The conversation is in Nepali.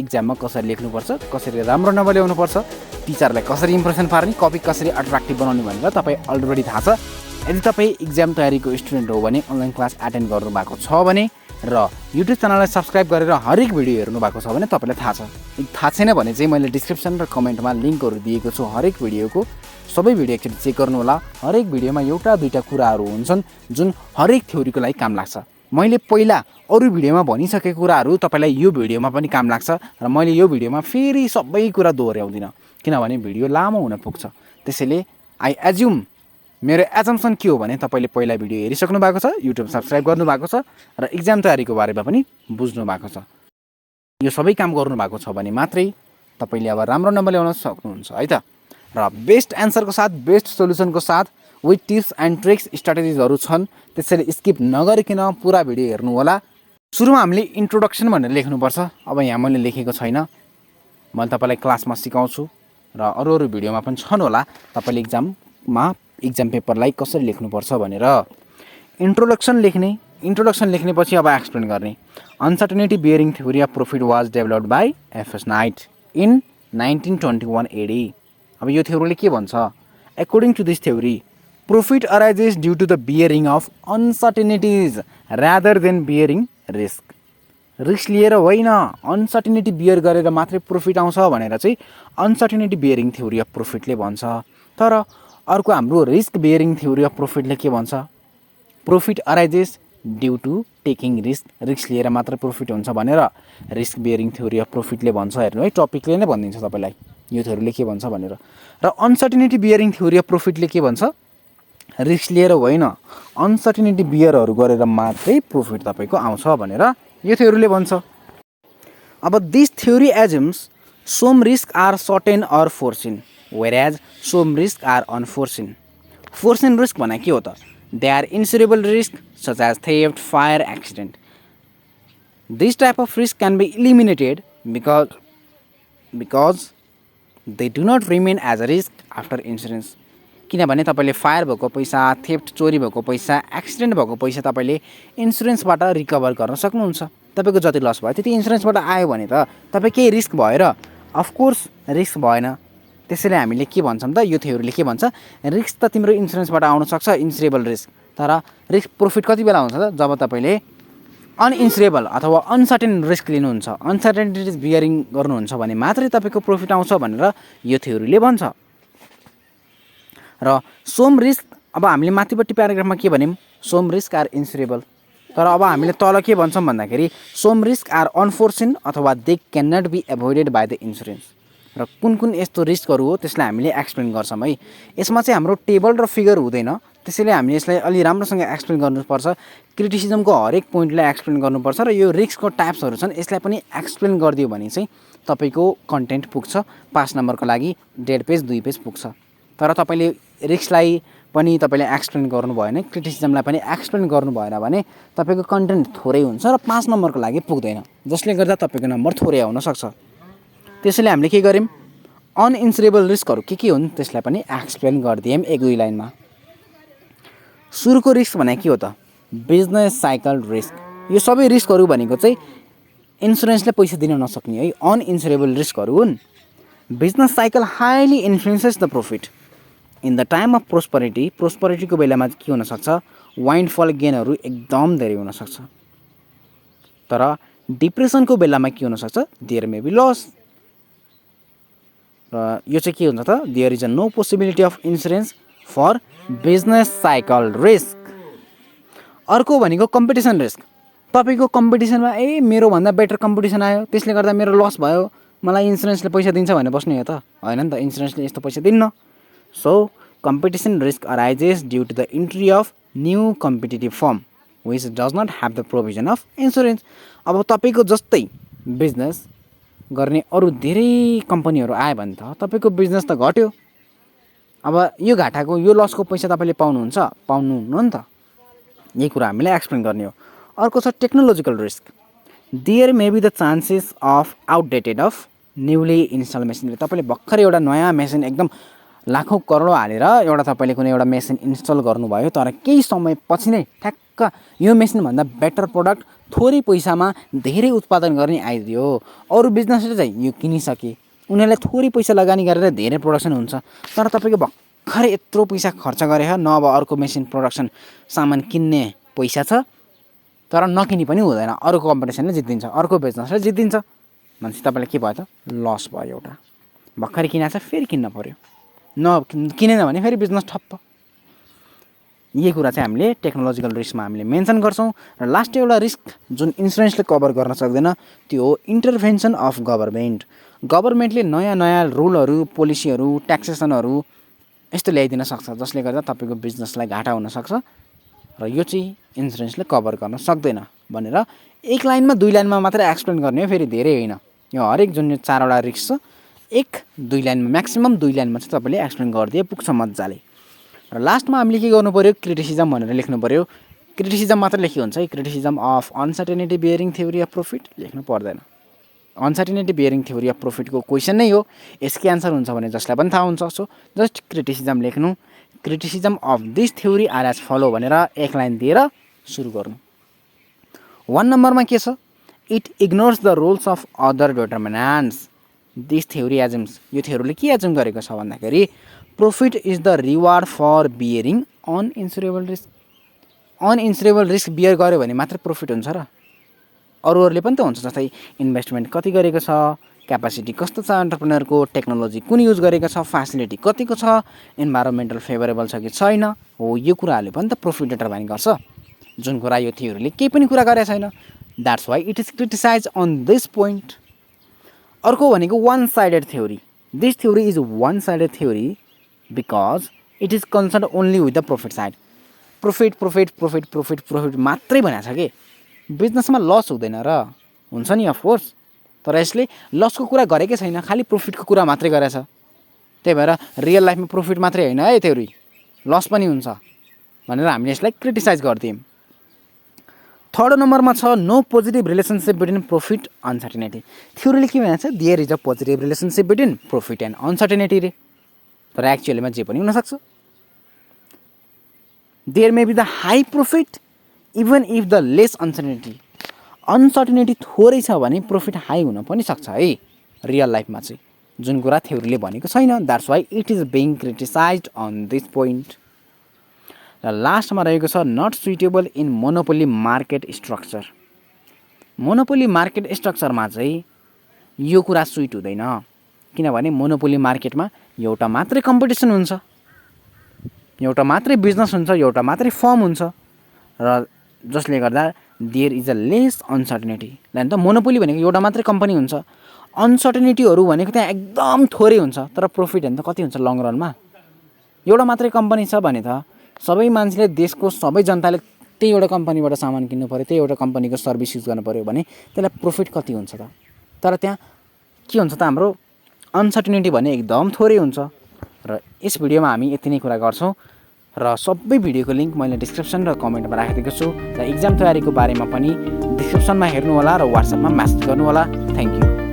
इक्जाममा कसरी लेख्नुपर्छ, कसरी राम्रो नम्बर ल्याउनुपर्छ, टिचरलाई कसरी इम्प्रेसन पार्ने, कपी कसरी अट्र्याक्टिभ बनाउने भनेर तपाईँ अलरेडी थाहा छ। यदि तपाईँ इक्जाम तयारीको स्टुडेन्ट हो भने अनलाइन क्लास एटेन्ड गर्नुभएको छ भने र युट्युब च्यानललाई सब्सक्राइब गरेर हरेक भिडियो हेर्नुभएको छ भने तपाईँलाई थाहा छ। थाहा छैन भने चाहिँ मैले डिस्क्रिप्सन र कमेन्टमा लिङ्कहरू दिएको छु हरेक भिडियोको। सबै भिडियो एकचोटि चेक गर्नु होला। हरेक भिडियोमा एउटा दुईटा कुराहरू हुन्छन् जुन हरेक थ्योरीको लागि काम लाग्छ। मैले पहिला अरू भिडियोमा भनिसकेको कुराहरू तपाईँलाई यो भिडियोमा पनि काम लाग्छ र मैले यो भिडियोमा फेरि सबै कुरा दोहोऱ्याउँदिनँ किनभने भिडियो लामो हुन पुग्छ। त्यसैले आई एज्युम, मेरो एजम्सन के हो भने तपाईँले पहिला भिडियो हेरिसक्नु भएको छ, युट्युब सब्सक्राइब गर्नुभएको छ र इक्जाम तयारीको बारेमा पनि बुझ्नु भएको छ। यो सबै काम गर्नुभएको छ भने मात्रै तपाईँले अब राम्रो नम्बर ल्याउन सक्नुहुन्छ है त। र बेस्ट एन्सरको साथ, बेस्ट सोल्युसनको साथ विथ टिप्स एन्ड ट्रिक्स स्ट्राटेजिजहरू छन्। त्यसैले स्किप नगरिकन पुरा भिडियो हेर्नु होला। सुरुमा हामीले इन्ट्रोडक्सन भनेर लेख्नुपर्छ। अब यहाँ मैले लेखेको छैन, मैले तपाईँलाई क्लासमा सिकाउँछु र अरू भिडियोमा पनि छन् होला तपाईँले इक्जाम पेपरलाई कसरी लेख्नुपर्छ भनेर। इन्ट्रोडक्सन लेख्नेपछि अब एक्सप्लेन गर्ने। Uncertainty bearing theory of profit was developed by FS night in 1921 AD। अब यो थ्योरीले के भन्छ? According to this theory, profit arises due to the bearing of uncertainties rather than bearing risk. Risk लिएर होइन, अनसर्टेनिटी बियर गरेर मात्रै प्रॉफिट आउँछ भनेर चाहिँ अनसर्टेनिटी बियरिङ थ्योरी अफ प्रॉफिटले भन्छ। तर अर्को हाम्रो रिस्क बियरिङ थ्योरी अफ प्रॉफिटले के भन्छ? Profit arises due to taking risk लिएर मात्र प्रॉफिट हुन्छ भनेर रिस्क बियरिङ थ्योरी अफ प्रॉफिटले भन्छ। हेर्नु है, टपिकले नै भनिदिन्छ तपाईँलाई यो थ्योरीले के भन्छ भनेर। र अनसर्टेनिटी बियरिङ थ्योरी अफ प्रॉफिटले के भन्छ? रिस्क लिएर होइन, अनसर्टेनिटी बियरहरू गरेर मात्रै प्रॉफिट तपाईँको आउँछ भनेर यो थ्योरीले भन्छ। अब this theory assumes some risk are certain or foreseen whereas some risks are unforeseen. Foreseen risk भने के हो त? They are insurable risk such as theft, fire, accident. This type of risk can be eliminated because they do not remain as a risk after insurance. किनभने तपाईले फायर भएको पैसा, थेफ्ट चोरी भएको पैसा, एक्सिडेन्ट भएको पैसा तपाईले इन्स्योरेन्सबाट रिकभर गर्न सक्नुहुन्छ। तपाईको जति लस भयो त्यति इन्स्योरेन्सबाट आयो भने त तपाई केही रिस्क भएर अफ कोर्स रिस्क भएन। त्यसैले हामीले के भन्छौँ त, यो थ्योरीले के भन्छ? रिस्क त तिम्रो इन्स्योरेन्सबाट आउन सक्छ, इन्स्योरेबल रिस्क। तर रिस्क प्रॉफिट कति बेला हुन्छ त? जब तपाईले अनइन्स्योरेबल अथवा अनसर्टेन रिस्क लिनुहुन्छ, अनसर्टेनिटिज बियरिङ गर्नुहुन्छ भने मात्रै तपाईको प्रॉफिट आउँछ भनेर यो थ्योरीले भन्छ। र सोम रिस्क, अब हामीले माथिपट्टि प्याराग्राफमा के भन्यौँ? Some risk are insurable. तर अब हामीले तल के भन्छौँ भन्दाखेरि सोम रिस्क आर अनफोर्सिन अथवा they can not be avoided by the insurance. र कुन कुन यस्तो रिस्कहरू हो त्यसलाई हामीले एक्सप्लेन गर्छौँ है। यसमा चाहिँ हाम्रो टेबल र फिगर हुँदैन, त्यसैले हामीले यसलाई अलि राम्रोसँग एक्सप्लेन गर्नुपर्छ। क्रिटिसिजमको हरेक पोइन्टलाई एक्सप्लेन गर्नुपर्छ र यो रिस्कको टाइप्सहरू छन् यसलाई पनि एक्सप्लेन गरिदियो भने चाहिँ तपाईँको कन्टेन्ट पुग्छ। 5 नम्बरको लागि 1.5 पेज 2 पेज पुग्छ। तर तपाईँले रिस्कलाई पनि तपाईँले एक्सप्लेन गर्नु भएन, क्रिटिसिजमलाई पनि एक्सप्लेन गर्नु भएन भने तपाईँको कन्टेन्ट थोरै हुन्छ र 5 नम्बरको लागि पुग्दैन, जसले गर्दा तपाईँको नम्बर थोरै आउन सक्छ। त्यसैले हामीले के गर्यौँ? अनइन्स्योरेबल रिस्कहरू के हुन् त्यसलाई पनि एक्सप्लेन गरिदियौँ 1-2 लाइनमा। सुरुको रिस्क भने के हो त? Business cycle risk. यो सबै रिस्कहरू भनेको चाहिँ इन्स्योरेन्सले पैसा दिन नसक्ने है अनइन्स्योरेबल रिस्कहरू हुन्। Business cycle highly influences the profit in the time of प्रोस्परिटीको बेलामा के हुनसक्छ? वाइन्डफल गेनहरू एकदम धेरै हुनसक्छ। तर डिप्रेसनको बेलामा के हुनसक्छ? There may be loss. र यो चाहिँ के हुन्छ त? There is a no possibility of insurance for business cycle risk. अर्को भनेको कम्पिटिसन रिस्क। तपाईँको कम्पिटिसनमा मेरोभन्दा बेटर कम्पिटिसन आयो, त्यसले गर्दा मेरो लस भयो, मलाई इन्स्योरेन्सले पैसा दिन्छ भनेर बस्नु हो त? होइन नि त, इन्स्योरेन्सले यस्तो पैसा दिन्न। So, competition risk arises due to the entry of new competitive firm which does not have the provision of insurance. अब तपाईको जस्तै बिजनेस गर्ने अरू धेरै कम्पनीहरू आयो भने त तपाईको बिजनेस त घट्यो। अब यो घाटाको यो लसको पैसा तपाईले पाउनुहुन्छ? पाउनुहुन्न नि त। यही कुरा हामीले एक्सप्लेन गर्ने हो। अर्को छ technological risk. There may be the chances of outdated of newly install machine. तपाईले भर्खर एउटा नयाँ मेसिन एकदम लाखौं करोडौं हालेर एउटा तपाईले कुनै एउटा मेसिन इन्स्टल गर्नुभयो, तर केही समय पछि नै ठ्याक्क यो मेसिन भन्दा बेटर प्रोडक्ट थोरै पैसामा धेरै उत्पादन गर्ने आइदियो। अरू बिजनेसले चाहिँ यो किनिसके, उनीहरूलाई थोरै पैसा लगानी गरेर धेरै प्रोडक्सन हुन्छ। तर तपाईँको भर्खरै यत्रो पैसा खर्च गरे न अब अर्को मेसिन प्रोडक्सन सामान किन्ने पैसा छ, तर नकिनी पनि हुँदैन। अरू कम्पिटिसनले जितिदिन्छ, अर्को बिजनेसले जितिदिन्छ भनेपछि तपाईँलाई के भयो त? लस भयो। एउटा भर्खरै किनेको छ फेरि किन्न पऱ्यो, किनेन भने फेरि बिजनेस ठप्प। यही कुरा चाहिँ हामीले टेक्नोलोजिकल रिस्कमा हामीले मेन्सन गर्छौँ। र लास्ट एउटा रिस्क जुन इन्सुरेन्सले कभर गर्न सक्दैन त्यो हो इन्टरभेन्सन अफ गभर्मेन्ट। गभर्मेन्टले नयाँ नयाँ रुलहरू, पोलिसीहरू, ट्याक्सेसनहरू यस्तो ल्याइदिन सक्छ जसले गर्दा तपाईँको बिजनेसलाई घाटा हुनसक्छ र यो चाहिँ इन्सुरेन्सले कभर गर्न सक्दैन भनेर एक लाइनमा 2 लाइनमा मात्रै एक्सप्लेन गर्ने हो, फेरि धेरै होइन। यो हरेक जुन यो 4वटा रिस्क छ 1-2 लाइनमा, म्याक्सिमम 2 लाइनमा चाहिँ तपाईँले एक्सप्लेन गरिदिए पुग्छ मजाले। र लास्टमा हामीले के गर्नु पऱ्यो? क्रिटिसिजम भनेर लेख्नु पऱ्यो। क्रिटिसिजम मात्र लेखियो हुन्छ है, criticism of uncertainty bearing theory of profit लेख्नु पर्दैन। अनसर्टेनिटी बियरिङ थ्योरी अफ प्रफिटको क्वेसन नै हो, यसकै आन्सर हुन्छ भने जसलाई पनि थाहा हुन्छ। सो जस्ट क्रिटिसिजम लेख्नु, criticism of this theory are as follow भनेर एक लाइन दिएर सुरु गर्नु। 1 नम्बरमा के छ? It ignores the roles of other determinants this theory assumes. यो थ्योरीले के एजम गरेको छ भन्दाखेरि profit is the reward for bearing uninsurable risk. Uninsurable risk bear गर्यो भने मात्र प्रफिट हुन्छ र? अरूहरूले पनि त हुन्छ, जस्तै इन्भेस्टमेन्ट कति गरेको छ, क्यापासिटी कस्तो छ एन्टरप्रेन्योरको, टेक्नोलोजी कुन युज गरेको छ, फेसिलिटी कतिको छ, इन्भाइरोमेन्टल फेभरेबल छ कि छैन, हो यो कुराहरूले पनि त प्रफिट डिटरमाइन गर्छ। जुन कुरा यो थ्योरीले केही पनि कुरा गरेको छैन। That's why it is criticize on this point. अर्को भनेको one sided theory. This theory is one sided theory because it is concern only with the profit side. Profit profit profit profit profit मात्रै भनेको छ कि बिजनेसमा लस हुँदैन र? हुन्छ नि अफकोर्स, तर यसले लसको कुरा गरेकै छैन, खालि प्रफिटको कुरा मात्रै गरेछ। त्यही भएर रियल लाइफमा प्रफिट मात्रै होइन है थ्योरी, लस पनि हुन्छ भनेर हामीले यसलाई क्रिटिसाइज गर्थ्यौँ। 3rd नम्बरमा छ no positive relationship between profit uncertainty. थ्योरीले के भनेको छ? There is a positive relationship between profit and uncertainty रे, तर एक्चुअलीमा जे पनि हुनसक्छ। There may be the high profit even if the less uncertainty. Uncertainty थोरै छ भने प्रफिट हाई हुन पनि सक्छ है रियल लाइफमा चाहिँ, जुन कुरा थ्योरीले भनेको छैन। That's why it is being criticized on this point. र लास्टमा रहेको छ not suitable in monopoly market structure. Monopoly market स्ट्रक्चरमा चाहिँ यो कुरा सुइट हुँदैन, किनभने मोनोपोली मार्केटमा एउटा मात्रै कम्पिटिसन हुन्छ, एउटा मात्रै बिजनेस हुन्छ, एउटा मात्रै फर्म हुन्छ, र जसले गर्दा there is a less uncertainty. Line त मोनोपोली भनेको एउटा मात्रै कम्पनी हुन्छ, अनसर्टेनिटीहरू भनेको त्यहाँ एकदम थोरै हुन्छ, तर प्रफिट भने त कति हुन्छ लङ रनमा? एउटा मात्रै कम्पनी छ भने त सबै मान्छेले, देशको सबै जनताले त्यही एउटा कम्पनीबाट सामान किन्नु पऱ्यो, त्यही एउटा कम्पनीको सर्भिस युज गर्नु पऱ्यो भने त्यसलाई प्रफिट कति हुन्छ त? तर त्यहाँ के हुन्छ त? हाम्रो अनसर्टेनिटी भने एकदम थोरै हुन्छ। र यस भिडियोमा हामी यति नै कुरा गर्छौँ र सबै भिडियोको लिङ्क मैले डिस्क्रिप्सन र कमेन्टमा राखिदिएको छु। र इक्जाम तयारीको बारेमा पनि डिस्क्रिप्सनमा हेर्नु होला र वाट्सएपमा म्यासेज गर्नु होला। Thank you.